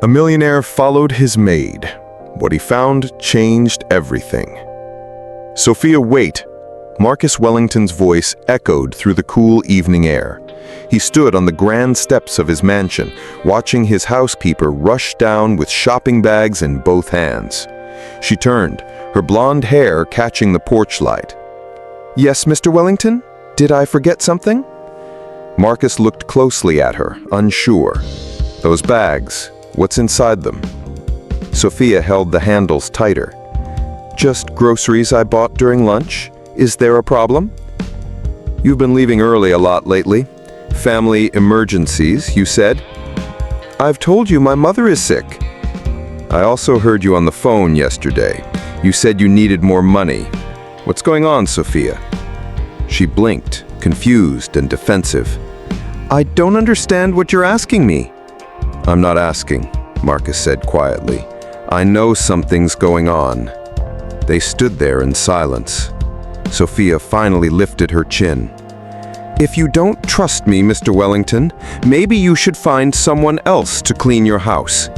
A millionaire followed his maid. What he found changed everything. Sophia, wait! Marcus Wellington's voice echoed through the cool evening air. He stood on the grand steps of his mansion, watching his housekeeper rush down with shopping bags in both hands. She turned, her blonde hair catching the porch light. "Yes, Mr. Wellington? Did I forget something?" Marcus looked closely at her, unsure. "Those bags, what's inside them?" Sophia held the handles tighter. "Just groceries I bought during lunch. Is there a problem?" "You've been leaving early a lot lately. Family emergencies, you said." "I've told you my mother is sick." "I also heard you on the phone yesterday. You said you needed more money. What's going on, Sophia?" She blinked, confused and defensive. "I don't understand what you're asking me." "I'm not asking," Marcus said quietly. "I know something's going on." They stood there in silence. Sophia finally lifted her chin. "If you don't trust me, Mr. Wellington, maybe you should find someone else to clean your house."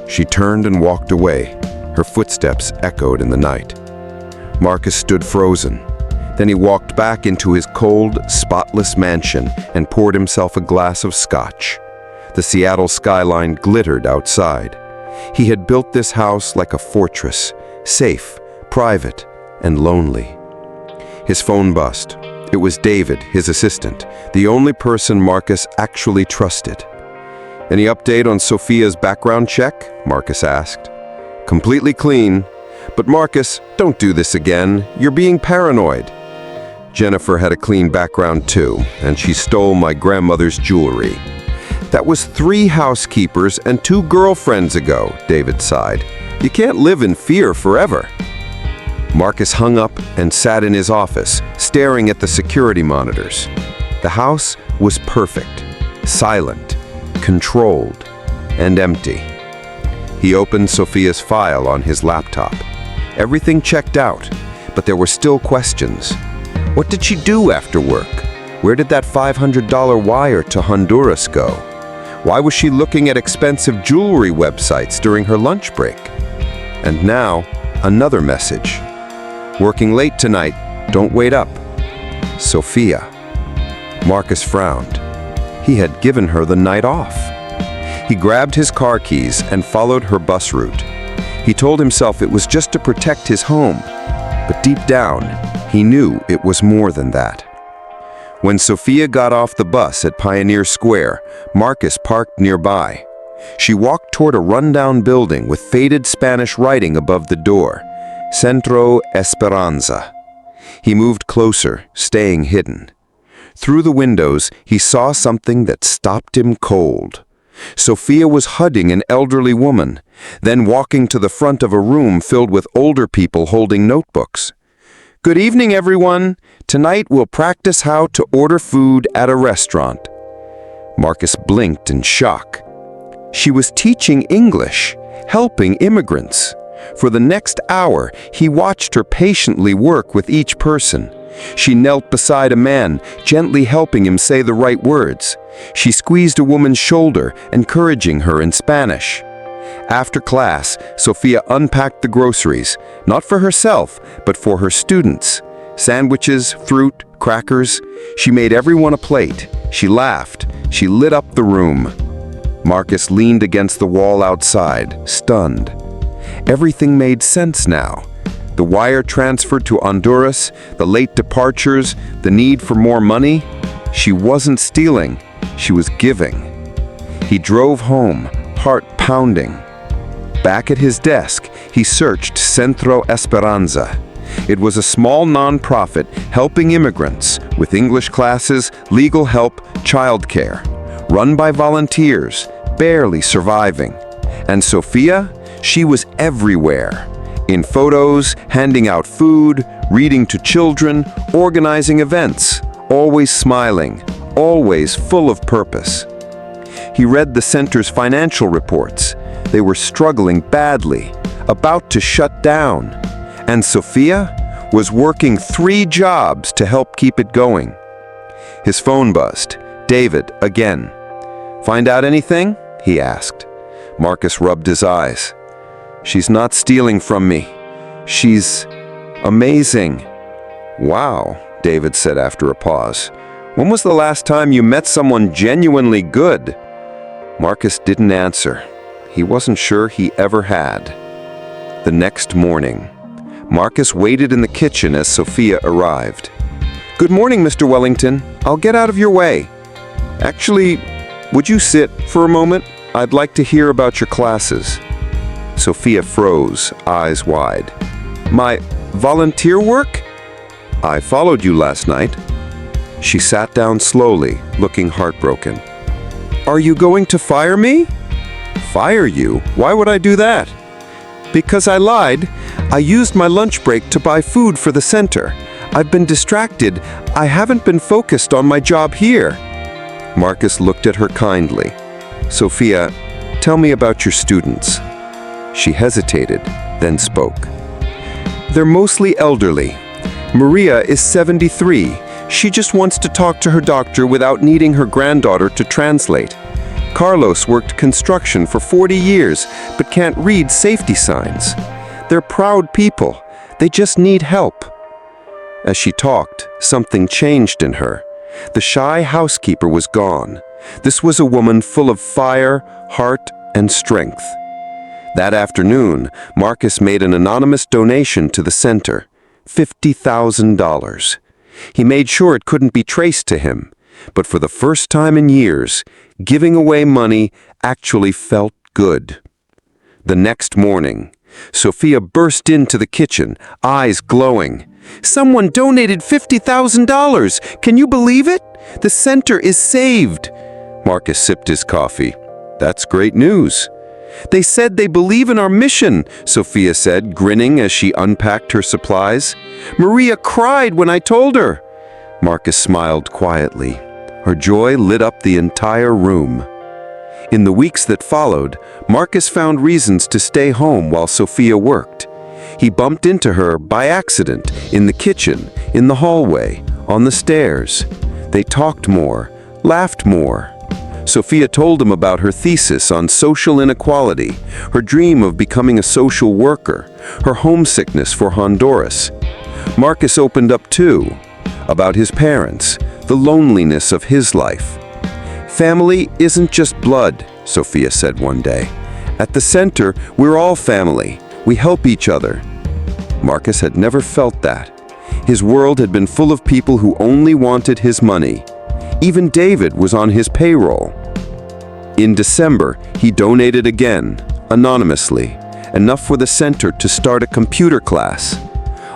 She turned and walked away. Her footsteps echoed in the night. Marcus stood frozen. Then he walked back into his cold, spotless mansion and poured himself a glass of scotch. The Seattle skyline glittered outside. He had built this house like a fortress, safe, private, and lonely. His phone buzzed. It was David, his assistant, the only person Marcus actually trusted. "Any update on Sophia's background check?" Marcus asked. "Completely clean. But Marcus, don't do this again. You're being paranoid." "Jennifer had a clean background too, and she stole my grandmother's jewelry." "That was 3 housekeepers and 2 girlfriends ago," David sighed. "You can't live in fear forever." Marcus hung up and sat in his office, staring at the security monitors. The house was perfect, silent, controlled, and empty. He opened Sophia's file on his laptop. Everything checked out, but there were still questions. What did she do after work? Where did that $500 wire to Honduras go? Why was she looking at expensive jewelry websites during her lunch break? And now, another message. "Working late tonight, don't wait up. Sophia." Marcus frowned. He had given her the night off. He grabbed his car keys and followed her bus route. He told himself it was just to protect his home, but deep down, he knew it was more than that. When Sophia got off the bus at Pioneer Square, Marcus parked nearby. She walked toward a rundown building with faded Spanish writing above the door, Centro Esperanza. He moved closer, staying hidden. Through the windows, he saw something that stopped him cold. Sophia was hugging an elderly woman, then walking to the front of a room filled with older people holding notebooks. "Good evening, everyone. Tonight we'll practice how to order food at a restaurant." Marcus blinked in shock. She was teaching English, helping immigrants. For the next hour, he watched her patiently work with each person. She knelt beside a man, gently helping him say the right words. She squeezed a woman's shoulder, encouraging her in Spanish. After class, Sophia unpacked the groceries, not for herself, but for her students. Sandwiches, fruit, crackers. She made everyone a plate. She laughed. She lit up the room. Marcus leaned against the wall outside, stunned. Everything made sense now. The wire transfer to Honduras, the late departures, the need for more money. She wasn't stealing, she was giving. He drove home, heart pounding. Back at his desk, he searched Centro Esperanza. It was a small nonprofit helping immigrants with English classes, legal help, childcare. Run by volunteers, barely surviving. And Sophia? She was everywhere. In photos, handing out food, reading to children, organizing events. Always smiling, always full of purpose. He read the center's financial reports. They were struggling badly, about to shut down. And Sophia was working 3 jobs to help keep it going. His phone buzzed. David, again. "Find out anything?" he asked. Marcus rubbed his eyes. "She's not stealing from me. She's amazing." "Wow," David said after a pause. "When was the last time you met someone genuinely good?" Marcus didn't answer. He wasn't sure he ever had. The next morning, Marcus waited in the kitchen as Sophia arrived. "Good morning, Mr. Wellington. I'll get out of your way. Actually, would you sit for a moment? I'd like to hear about your classes." Sophia froze, eyes wide. "My volunteer work? I followed you last night." She sat down slowly, looking heartbroken. "Are you going to fire me?" "Fire you? Why would I do that?" "Because I lied. I used my lunch break to buy food for the center. I've been distracted. I haven't been focused on my job here." Marcus looked at her kindly. "Sophia, tell me about your students." She hesitated, then spoke. "They're mostly elderly. Maria is 73. She just wants to talk to her doctor without needing her granddaughter to translate. Carlos worked construction for 40 years, but can't read safety signs. They're proud people. They just need help." As she talked, something changed in her. The shy housekeeper was gone. This was a woman full of fire, heart, and strength. That afternoon, Marcus made an anonymous donation to the center, $50,000. He made sure it couldn't be traced to him, but for the first time in years, giving away money actually felt good. The next morning, Sophia burst into the kitchen, eyes glowing. "Someone donated $50,000! Can you believe it? The center is saved!" Marcus sipped his coffee. "That's great news." "They said they believe in our mission," Sophia said, grinning as she unpacked her supplies. "Maria cried when I told her." Marcus smiled quietly. Her joy lit up the entire room. In the weeks that followed, Marcus found reasons to stay home while Sophia worked. He bumped into her by accident, in the kitchen, in the hallway, on the stairs. They talked more, laughed more. Sophia told him about her thesis on social inequality, her dream of becoming a social worker, her homesickness for Honduras. Marcus opened up too, about his parents, the loneliness of his life. "Family isn't just blood," Sophia said one day. "At the center, we're all family. We help each other." Marcus had never felt that. His world had been full of people who only wanted his money. Even David was on his payroll. In December, he donated again, anonymously, enough for the center to start a computer class.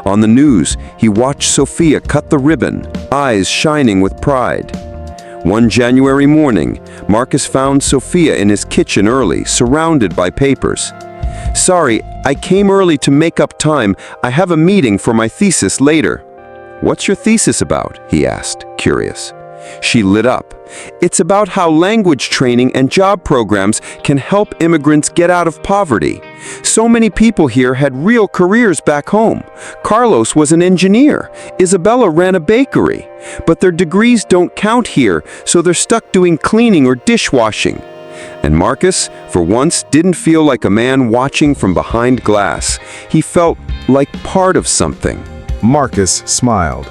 On the news, he watched Sophia cut the ribbon, eyes shining with pride. One January morning, Marcus found Sophia in his kitchen early, surrounded by papers. "Sorry, I came early to make up time. I have a meeting for my thesis later." "What's your thesis about?" he asked, curious. She lit up. "It's about how language training and job programs can help immigrants get out of poverty. So many people here had real careers back home. Carlos was an engineer. Isabella ran a bakery. But their degrees don't count here, so they're stuck doing cleaning or dishwashing." And Marcus, for once, didn't feel like a man watching from behind glass. He felt like part of something. Marcus smiled.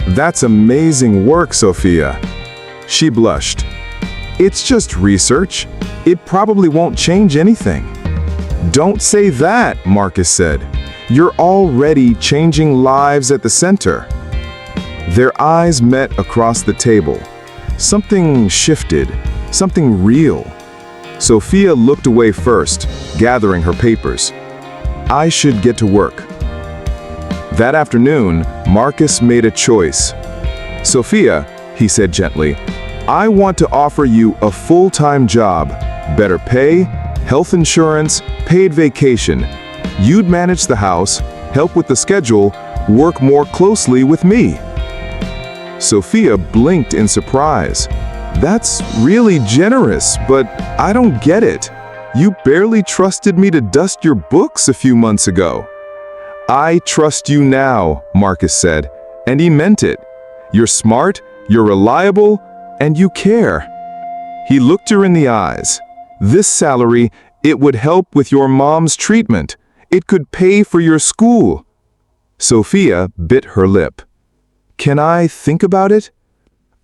"That's amazing work, Sophia." She blushed. "It's just research. It probably won't change anything." "Don't say that," Marcus said. "You're already changing lives at the center." Their eyes met across the table. Something shifted, something real. Sophia looked away first, gathering her papers. "I should get to work." That afternoon, Marcus made a choice. "Sophia," he said gently, "I want to offer you a full-time job, better pay, health insurance, paid vacation. You'd manage the house, help with the schedule, work more closely with me." Sophia blinked in surprise. "That's really generous, but I don't get it. You barely trusted me to dust your books a few months ago." "I trust you now," Marcus said, and he meant it. "You're smart, you're reliable, and you care." He looked her in the eyes. "This salary It would help with your mom's treatment. It could pay for your school." Sophia bit her lip. "Can I think about it?"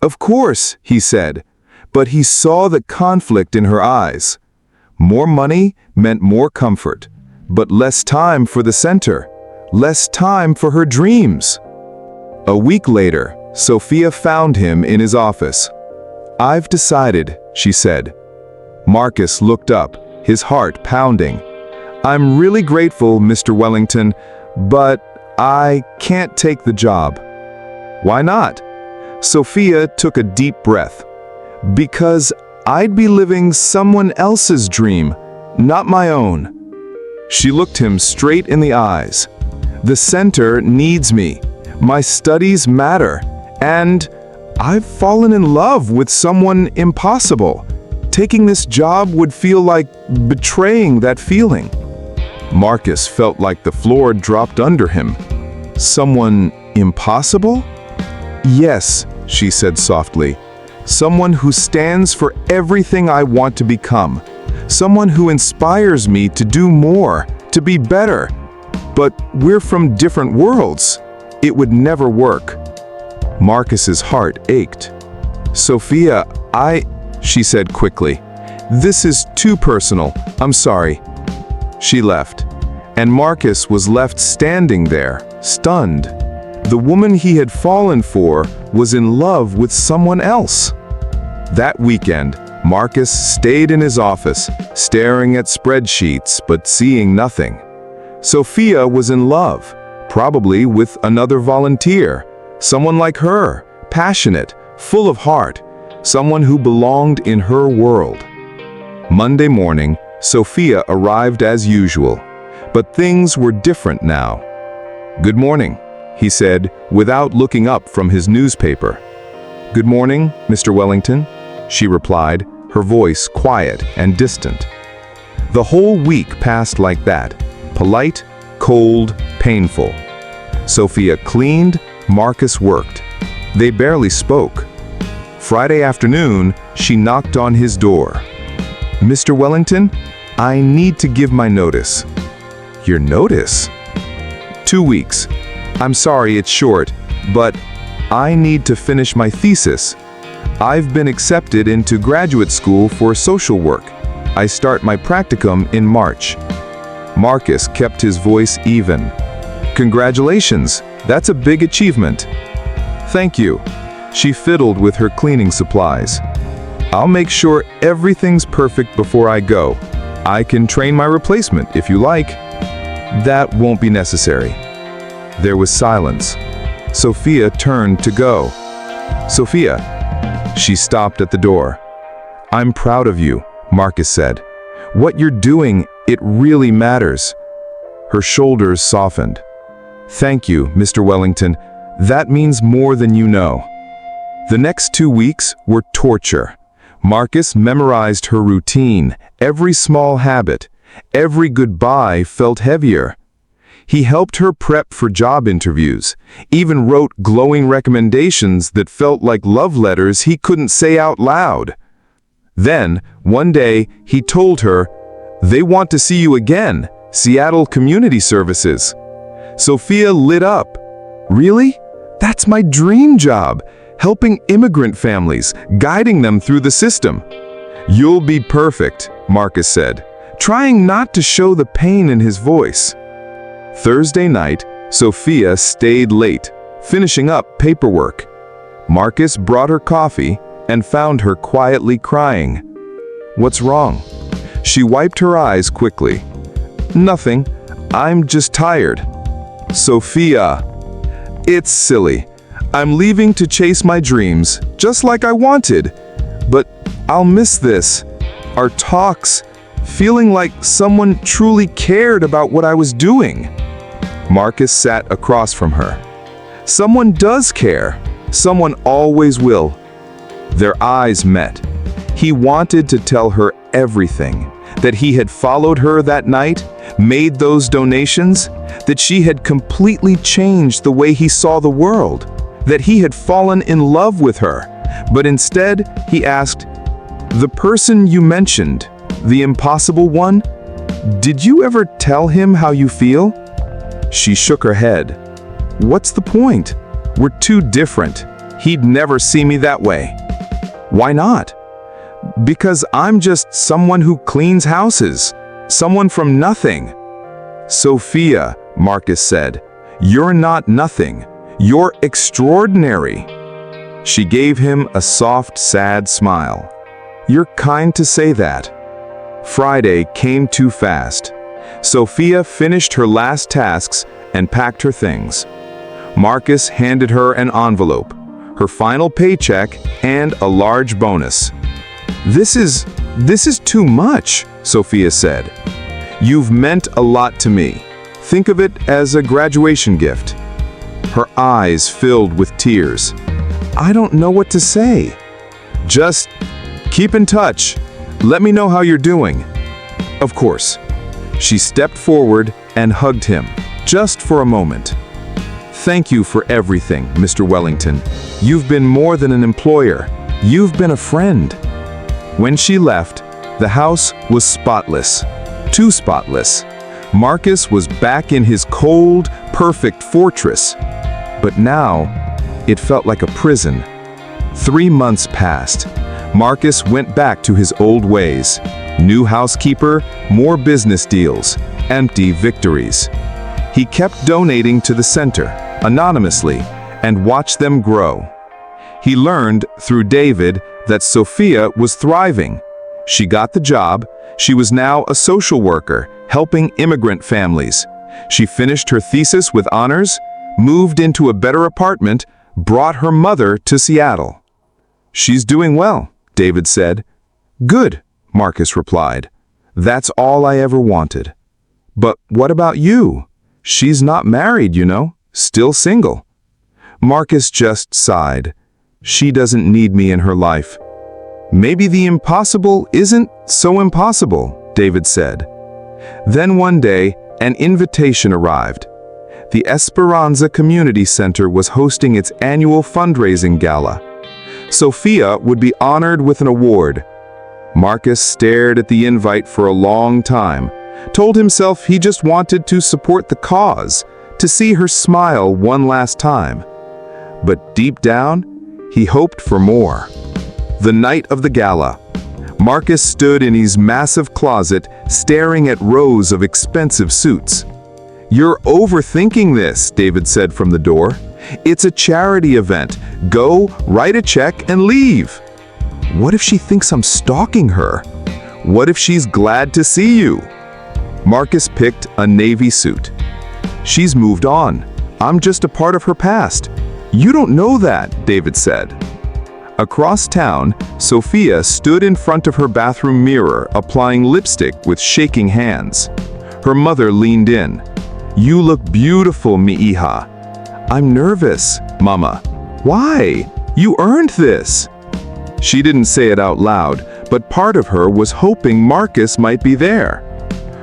"Of course," he said, but he saw the conflict in her eyes. More money meant more comfort, but less time for the center, less time for her dreams. A week later, Sophia found him in his office. "I've decided," she said. Marcus looked up, his heart pounding. "I'm really grateful, Mr. Wellington, but I can't take the job." "Why not?" Sophia took a deep breath. "Because I'd be living someone else's dream, not my own." She looked him straight in the eyes. "The center needs me. My studies matter. And I've fallen in love with someone impossible. Taking this job would feel like betraying that feeling." Marcus felt like the floor dropped under him. "Someone impossible?" "Yes," she said softly. "Someone who stands for everything I want to become. Someone who inspires me to do more, to be better. But we're from different worlds. It would never work." Marcus's heart ached. "Sophia, she said quickly. "This is too personal. I'm sorry." She left, and Marcus was left standing there, stunned. The woman he had fallen for was in love with someone else. That weekend, Marcus stayed in his office, staring at spreadsheets but seeing nothing. Sophia was in love, probably with another volunteer, someone like her, passionate, full of heart, someone who belonged in her world. Monday morning, Sophia arrived as usual, but things were different now. "Good morning," he said, without looking up from his newspaper. "Good morning, Mr. Wellington," she replied, her voice quiet and distant. The whole week passed like that, polite, cold, painful. Sophia cleaned, Marcus worked. They barely spoke. Friday afternoon, she knocked on his door. "Mr. Wellington, I need to give my notice." "Your notice?" 2 weeks. "I'm sorry it's short, but I need to finish my thesis. I've been accepted into graduate school for social work. I start my practicum in March." Marcus kept his voice even. "Congratulations, that's a big achievement." "Thank you." She fiddled with her cleaning supplies. "I'll make sure everything's perfect before I go. I can train my replacement if you like." "That won't be necessary." There was silence. Sophia turned to go. "Sophia." She stopped at the door. "I'm proud of you," Marcus said. "What you're doing, it really matters." Her shoulders softened. "Thank you, Mr. Wellington. That means more than you know." The next 2 weeks were torture. Marcus memorized her routine, every small habit. Every goodbye felt heavier. He helped her prep for job interviews, even wrote glowing recommendations that felt like love letters he couldn't say out loud. Then, one day, he told her, "They want to see you again, Seattle Community Services." Sophia lit up. "Really? That's my dream job, helping immigrant families, guiding them through the system." "You'll be perfect," Marcus said, trying not to show the pain in his voice. Thursday night, Sophia stayed late, finishing up paperwork. Marcus brought her coffee and found her quietly crying. "What's wrong?" She wiped her eyes quickly. "Nothing. I'm just tired." "Sophia." "It's silly. I'm leaving to chase my dreams, just like I wanted. But I'll miss this. Our talks, feeling like someone truly cared about what I was doing." Marcus sat across from her. "Someone does care. Someone always will." Their eyes met. He wanted to tell her everything, that he had followed her that night, made those donations, that she had completely changed the way he saw the world, that he had fallen in love with her. But instead, he asked, "The person you mentioned, The impossible one? Did you ever tell him how you feel?" She shook her head. "What's the point? We're too different. He'd never see me that way." "Why not?" "Because I'm just someone who cleans houses. Someone from nothing." "Sophia," Marcus said, "you're not nothing. You're extraordinary." She gave him a soft, sad smile. "You're kind to say that." Friday came too fast. Sophia finished her last tasks and packed her things. Marcus handed her an envelope, her final paycheck, and a large bonus. This is too much," Sophia said. "You've meant a lot to me. Think of it as a graduation gift." Her eyes filled with tears. "I don't know what to say." "Just keep in touch. Let me know how you're doing." "Of course." She stepped forward and hugged him, just for a moment. "Thank you for everything, Mr. Wellington. You've been more than an employer. You've been a friend." When she left, the house was spotless. Too spotless. Marcus was back in his cold, perfect fortress. But now, it felt like a prison. 3 months passed. Marcus went back to his old ways. New housekeeper, more business deals, empty victories. He kept donating to the center, anonymously, and watched them grow. He learned, through David, that Sophia was thriving. She got the job. She was now a social worker, helping immigrant families. She finished her thesis with honors, moved into a better apartment, brought her mother to Seattle. "She's doing well," David said. "Good," Marcus replied. "That's all I ever wanted." "But what about you? She's not married, you know, still single." Marcus just sighed. "She doesn't need me in her life." "Maybe the impossible isn't so impossible," David said. Then one day, an invitation arrived. The Esperanza Community Center was hosting its annual fundraising gala. Sophia would be honored with an award. Marcus stared at the invite for a long time, told himself he just wanted to support the cause, to see her smile one last time. But deep down, he hoped for more. The night of the gala, Marcus stood in his massive closet, staring at rows of expensive suits. "You're overthinking this," David said from the door. "It's a charity event. Go, write a check, and leave." "What if she thinks I'm stalking her? What if she's glad to see you?" Marcus picked a navy suit. "She's moved on. I'm just a part of her past." "You don't know that," David said. Across town, Sophia stood in front of her bathroom mirror, applying lipstick with shaking hands. Her mother leaned in. "You look beautiful, mi hija." "I'm nervous, Mama." "Why? You earned this." She didn't say it out loud, but part of her was hoping Marcus might be there.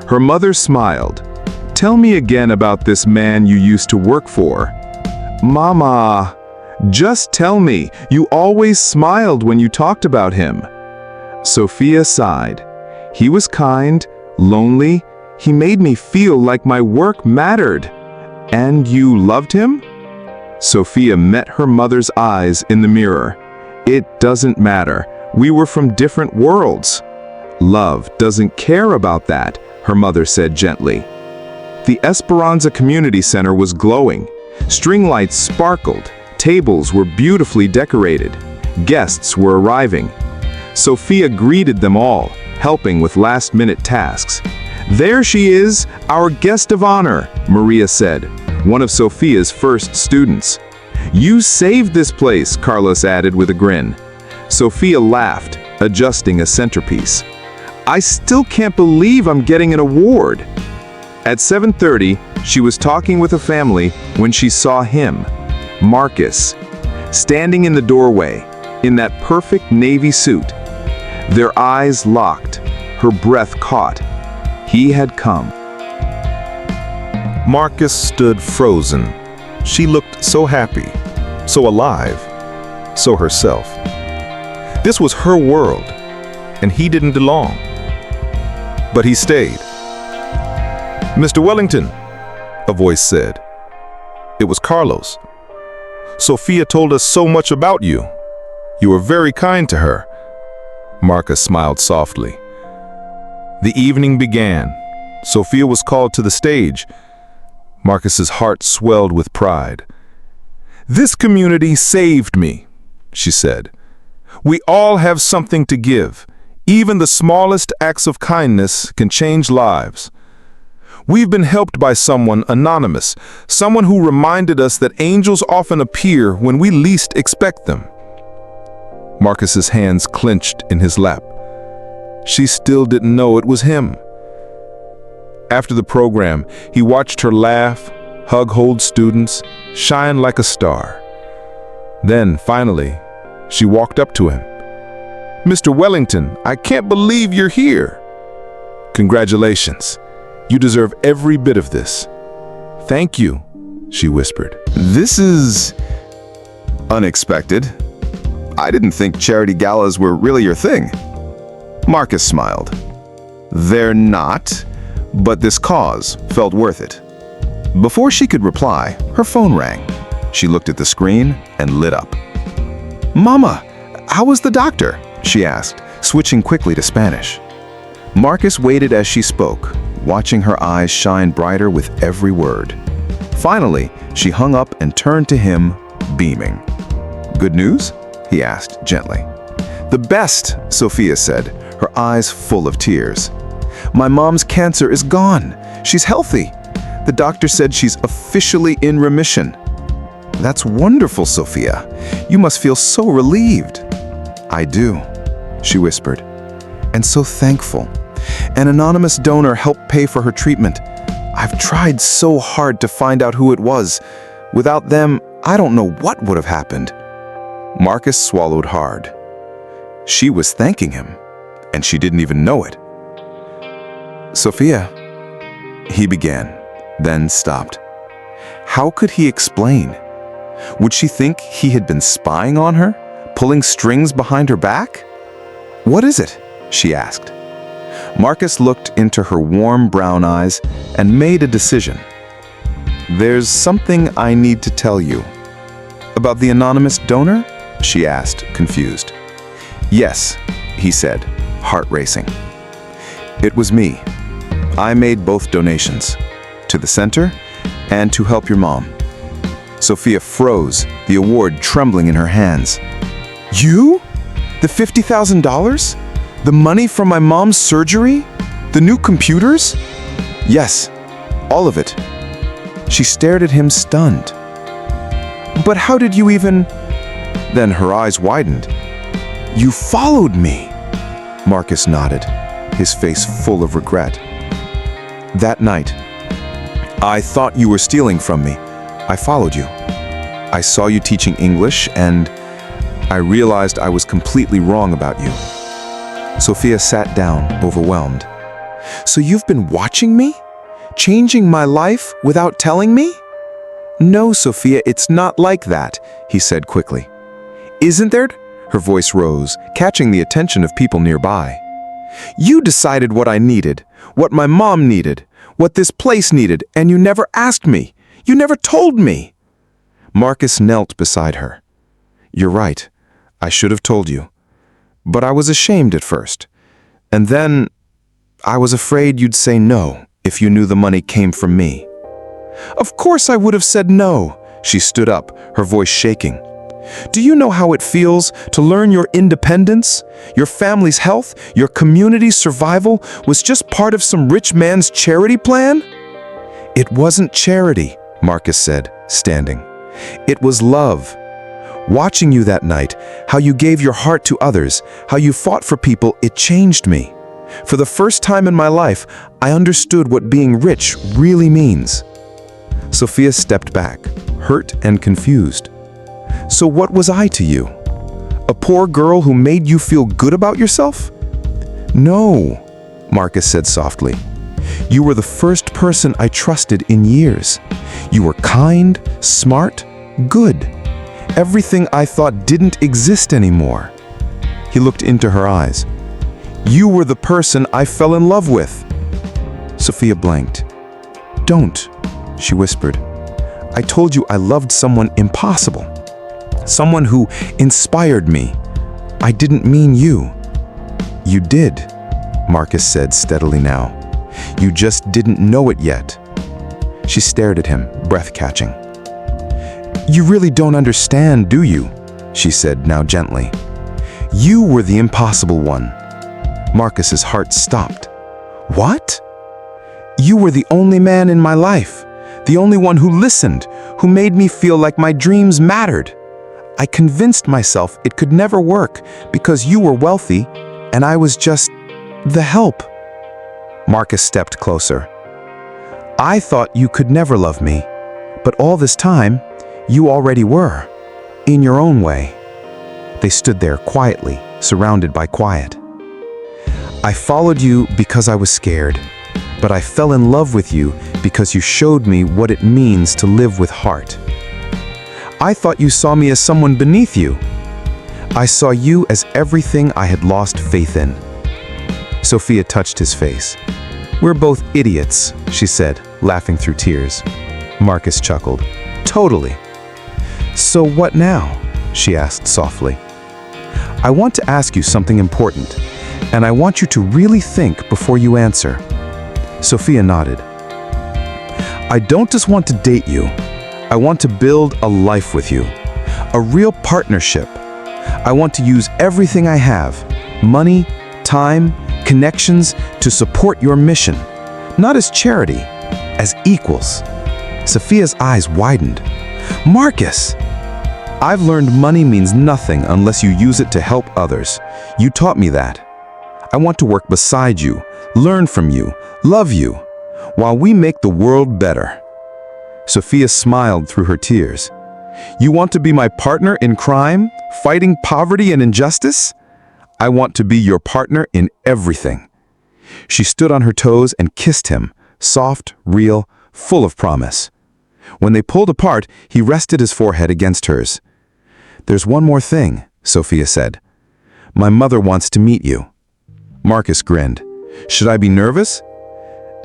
Her mother smiled. "Tell me again about this man you used to work for." "Mama, just tell me. You always smiled when you talked about him." Sophia sighed. "He was kind, lonely. He made me feel like my work mattered." "And you loved him?" Sophia met her mother's eyes in the mirror. "It doesn't matter. We were from different worlds." "Love doesn't care about that," her mother said gently. The Esperanza Community Center was glowing. String lights sparkled. Tables were beautifully decorated. Guests were arriving. Sophia greeted them all, helping with last-minute tasks. "There she is, our guest of honor," Maria said, one of Sophia's first students. "You saved this place," Carlos added with a grin. Sophia laughed, adjusting a centerpiece. "I still can't believe I'm getting an award." At 7:30, she was talking with a family when she saw him, Marcus, standing in the doorway, in that perfect navy suit. Their eyes locked, her breath caught. He had come. Marcus stood frozen. She looked so happy, so alive, so herself. This was her world, and he didn't belong. but he stayed. "Mr. Wellington," a voice said. It was Carlos. "Sophia told us so much about you. You were very kind to her." Marcus smiled softly. The evening began. Sophia was called to the stage. Marcus's heart swelled with pride. "This community saved me," she said. "We all have something to give. Even the smallest acts of kindness can change lives. We've been helped by someone anonymous, someone who reminded us that angels often appear when we least expect them." Marcus's hands clenched in his lap. She still didn't know it was him. After the program, he watched her laugh, hold students, shine like a star. Then, finally, she walked up to him. "Mr. Wellington, I can't believe you're here." "Congratulations. You deserve every bit of this." "Thank you," she whispered. This is unexpected. I didn't think charity galas were really your thing. Marcus smiled. They're not, but this cause felt worth it. Before she could reply, her phone rang. She looked at the screen and lit up. "Mama, how was the doctor?" she asked, switching quickly to Spanish. Marcus waited as she spoke, watching her eyes shine brighter with every word. Finally, she hung up and turned to him, beaming. "Good news?" he asked gently. "The best," Sophia said, her eyes full of tears. "My mom's cancer is gone. She's healthy. The doctor said she's officially in remission." "That's wonderful, Sophia. You must feel so relieved." "I do," she whispered, "and so thankful. An anonymous donor helped pay for her treatment. I've tried so hard to find out who it was. Without them, I don't know what would have happened." Marcus swallowed hard. She was thanking him, and she didn't even know it. "Sophia," he began, then stopped. How could he explain? Would she think he had been spying on her, pulling strings behind her back? "What is it?" she asked. Marcus looked into her warm brown eyes and made a decision. "There's something I need to tell you." "About the anonymous donor?" she asked, confused. "Yes," he said, heart racing. "It was me. I made both donations, to the center and to help your mom." Sophia froze, the award trembling in her hands. "You? The $50,000? The money from my mom's surgery? The new computers?" "Yes, all of it." She stared at him stunned. "But how did you even—" Then her eyes widened. "You followed me." Marcus nodded, his face full of regret. "That night, I thought you were stealing from me. I followed you. I saw you teaching English, and I realized I was completely wrong about you." Sophia sat down, overwhelmed. "So you've been watching me? Changing my life without telling me?" "No, Sophia, it's not like that," he said quickly. "Isn't there?" Her voice rose, catching the attention of people nearby. "You decided what I needed, what my mom needed, what this place needed, and you never asked me. You never told me." Marcus knelt beside her. "You're right. I should have told you. But I was ashamed at first. And then I was afraid you'd say no if you knew the money came from me." "Of course I would have said no." She stood up, her voice shaking. "Do you know how it feels to learn your independence, your family's health, your community's survival was just part of some rich man's charity plan?" "It wasn't charity," Marcus said, standing. "It was love. Watching you that night, how you gave your heart to others, how you fought for people, it changed me. For the first time in my life, I understood what being rich really means." Sophia stepped back, hurt and confused. "So what was I to you? A poor girl who made you feel good about yourself?" "No," Marcus said softly. "You were the first person I trusted in years. You were kind, smart, good. Everything I thought didn't exist anymore." He looked into her eyes. You were the person I fell in love with." Sophia blinked. "Don't," she whispered. "I told you I loved someone impossible. Someone who inspired me. I didn't mean you." "You did," Marcus said steadily now. "You just didn't know it yet." She stared at him, breath-catching. "You really don't understand, do you?" she said, now gently. "You were the impossible one." Marcus's heart stopped. "What?" "You were the only man in my life, the only one who listened, who made me feel like my dreams mattered. I convinced myself it could never work because you were wealthy, and I was just the help." Marcus stepped closer. "I thought you could never love me, but all this time, you already were, in your own way." They stood there quietly, surrounded by quiet. "I followed you because I was scared, but I fell in love with you because you showed me what it means to live with heart. I thought you saw me as someone beneath you. I saw you as everything I had lost faith in." Sophia touched his face. "We're both idiots," she said, laughing through tears. Marcus chuckled. "Totally." "So what now?" she asked softly. "I want to ask you something important, and I want you to really think before you answer." Sophia nodded. "I don't just want to date you. I want to build a life with you, a real partnership. I want to use everything I have, money, time, connections, to support your mission, not as charity, as equals." Sophia's eyes widened. "Marcus! I've learned money means nothing unless you use it to help others. You taught me that. I want to work beside you, learn from you, love you, while we make the world better." Sophia smiled through her tears. "You want to be my partner in crime, fighting poverty and injustice? I want to be your partner in everything." She stood on her toes and kissed him, soft, real, full of promise. When they pulled apart, he rested his forehead against hers. "There's one more thing," Sophia said. "My mother wants to meet you." Marcus grinned. "Should I be nervous?"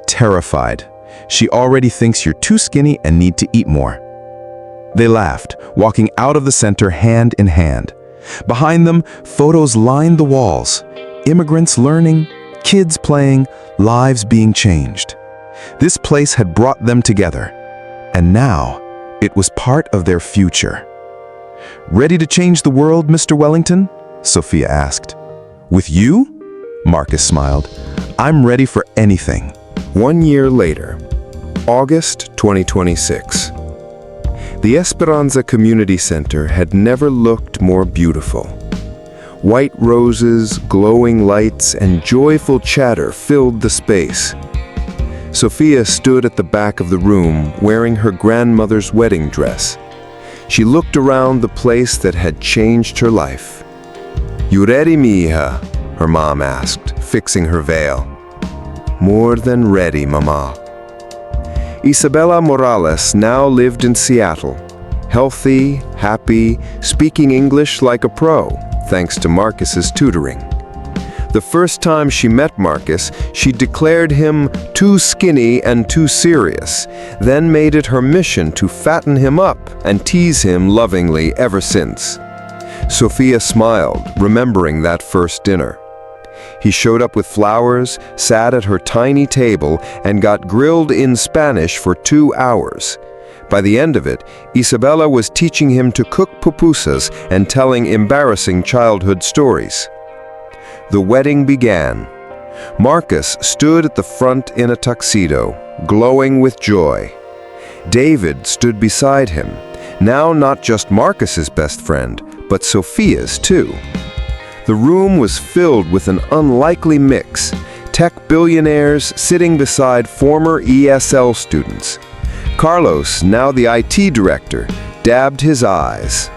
"Terrified. She already thinks you're too skinny and need to eat more." They laughed, walking out of the center hand in hand. Behind them, photos lined the walls. Immigrants learning, kids playing, lives being changed. This place had brought them together, and now it was part of their future. "Ready to change the world, Mr. Wellington?" Sophia asked. "With you?" Marcus smiled. "I'm ready for anything." 1 year later, August 2026. The Esperanza Community Center had never looked more beautiful. White roses, glowing lights, and joyful chatter filled the space. Sophia stood at the back of the room wearing her grandmother's wedding dress. She looked around the place that had changed her life. "You ready, mija?" her mom asked, fixing her veil. "More than ready, mama." Isabella Morales now lived in Seattle, healthy, happy, speaking English like a pro, thanks to Marcus's tutoring. The first time she met Marcus, she declared him too skinny and too serious, then made it her mission to fatten him up and tease him lovingly ever since. Sophia smiled, remembering that first dinner. He showed up with flowers, sat at her tiny table, and got grilled in Spanish for 2 hours. By the end of it, Isabella was teaching him to cook pupusas and telling embarrassing childhood stories. The wedding began. Marcus stood at the front in a tuxedo, glowing with joy. David stood beside him, now not just Marcus's best friend, but Sophia's too. The room was filled with an unlikely mix, tech billionaires sitting beside former ESL students. Carlos, now the IT director, dabbed his eyes.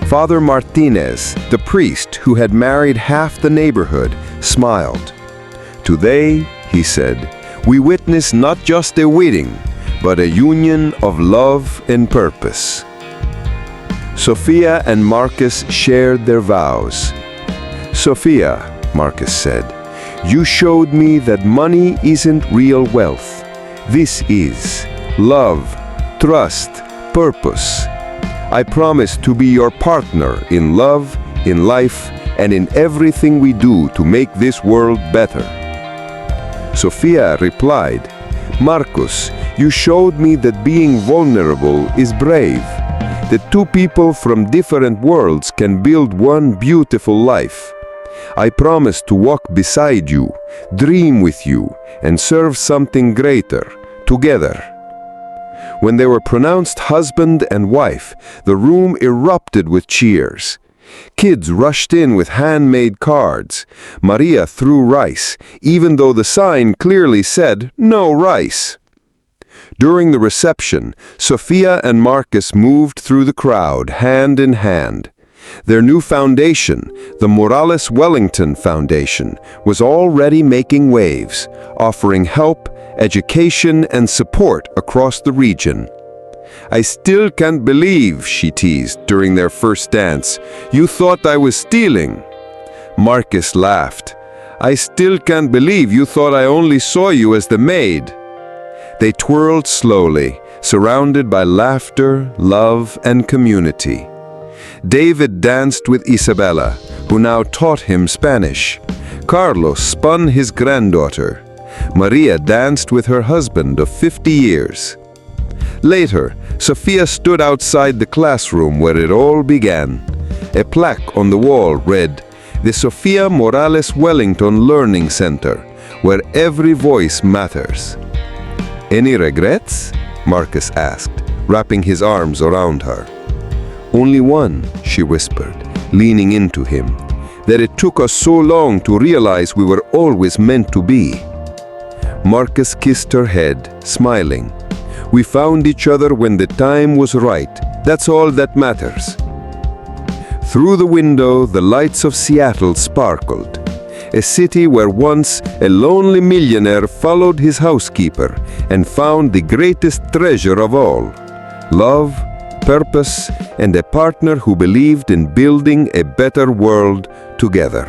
Father Martinez, the priest who had married half the neighborhood, smiled. "Today," he said, "we witness not just a wedding, but a union of love and purpose." Sophia and Marcus shared their vows. "Sophia," Marcus said, You showed me that money isn't real wealth. This is love, trust, purpose. I promise to be your partner in love, in life, and in everything we do to make this world better. Sophia replied, Marcus, you showed me that being vulnerable is brave, that two people from different worlds can build one beautiful life. I promise to walk beside you, dream with you, and serve something greater, together. When they were pronounced husband and wife, the room erupted with cheers. Kids rushed in with handmade cards. Maria threw rice, even though the sign clearly said, no rice. During the reception, Sophia and Marcus moved through the crowd, hand in hand. Their new foundation, the Marcus Wellington Foundation, was already making waves, offering help, education, and support across the region. I still can't believe, she teased during their first dance. You thought I was stealing. Marcus laughed. I still can't believe you thought I only saw you as the maid. They twirled slowly, surrounded by laughter, love, and community. David danced with Isabella, who now taught him Spanish. Carlos spun his granddaughter. Maria danced with her husband of 50 years. Later, Sophia stood outside the classroom where it all began. A plaque on the wall read, "The Sophia Morales Wellington Learning Center, where every voice matters." "Any regrets?" Marcus asked, wrapping his arms around her. "Only one," she whispered, leaning into him, "that it took us so long to realize we were always meant to be." Marcus kissed her head, smiling. "We found each other when the time was right. That's all that matters." Through the window, the lights of Seattle sparkled. A city where once a lonely millionaire followed his housekeeper and found the greatest treasure of all: love, purpose, and a partner who believed in building a better world together.